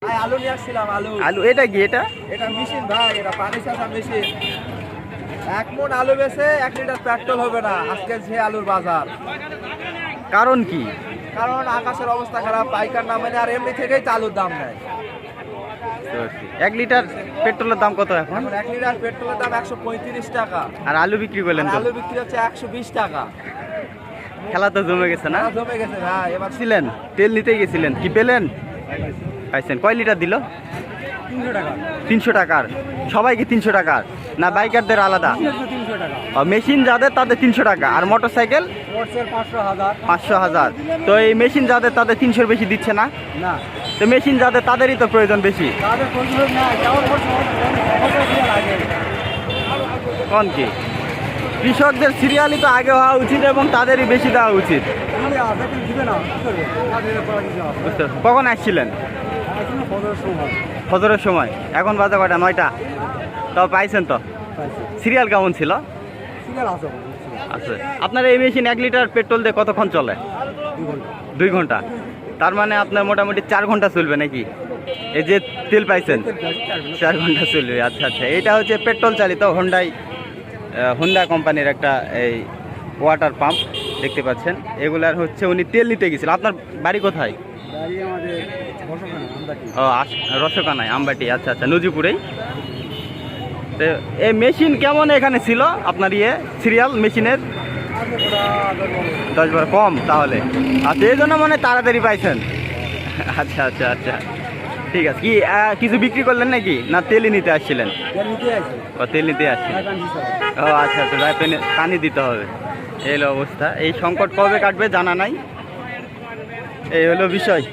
আলু নিয়ে আসছিলাম। আলু এটা কি? এটা মেশিন ভাই, এটা পানি ছাঁচা মেশিন। 1 মণ আলু বেচে 1 লিটার পেট্রোল হবে না আজকে যে আলুর বাজার। কারণ কি? কারণ আকাশের অবস্থা খারাপ, পাইকার না মানে আর এমনি থেকেই তো আলুর দাম নেই। 1 লিটার পেট্রোলের দাম কত এখন? 1 লিটার পেট্রোলের দাম 135 টাকা। আর আলু বিক্রি করলেন তো? আলু বিক্রি হচ্ছে 120 টাকা। খেলা তো জমে গেছে না? জমে গেছে ভাই। এবার ছিলেন তেল নিতে গেছিলেন, কি পেলেন? পাইছেন? কয় লিটার দিল? 300 টাকা। 300 টাকার? সবাইকে 300 টাকার না বাইকারদের আলাদা? 300 টাকা। মেশিন যাদের তাদের 300 টাকা, আর মোটর সাইকেল 500,000। তো এই মেশিন যাদের তাদের 300-র বেশি দিচ্ছে না? না, তো মেশিন যাদের তাদেরই তো প্রয়োজন বেশি। কোন কি? কৃষকদের সিরিয়ালই তো আগে হওয়া উচিত এবং তাদেরই বেশি দেওয়া উচিত। কখন আসছিলেন? ফজরের সময়। এখন বাজে কয়টা? 9টা। তাও পাইছেন তো? সিরিয়াল কেমন ছিল? আচ্ছা, আপনার এই মেশিন 1 লিটার পেট্রোল দিয়ে কতক্ষণ চলে? 2 ঘন্টা। তার মানে আপনার মোটামুটি 4 ঘন্টা চলবে নাকি? এই যে তেল পাইছেন 4 ঘন্টা চলবে। আচ্ছা আচ্ছা, এটা হচ্ছে পেট্রোল চালিত হোন্ডা কোম্পানির একটা এই ওয়াটার পাম্প দেখতে পাচ্ছেন। এগুলার হচ্ছে উনি তেল নিতে গেছিল। আপনার বাড়ি কোথায়? ও রসকানায়, আমবাটি। আচ্ছা আচ্ছা, নজিপুরেই। তো এই মেশিন কেমন এখানে ছিল আপনার সিরিয়াল মেশিনের? 10-12 কম তাহলে। আচ্ছা, এই জন্য মানে তাড়াতাড়ি পাইছেন। আচ্ছা আচ্ছা আচ্ছা, ঠিক আছে। কি কিছু বিক্রি করলেন নাকি, না তেলই নিতে আসছিলেন? ও, তেল নিতে আসছিলেন। ও আচ্ছা আচ্ছা, পানি দিতে হবে। এই হলো অবস্থা। এই সংকট কবে কাটবে জানা নাই, এই হলো বিষয়।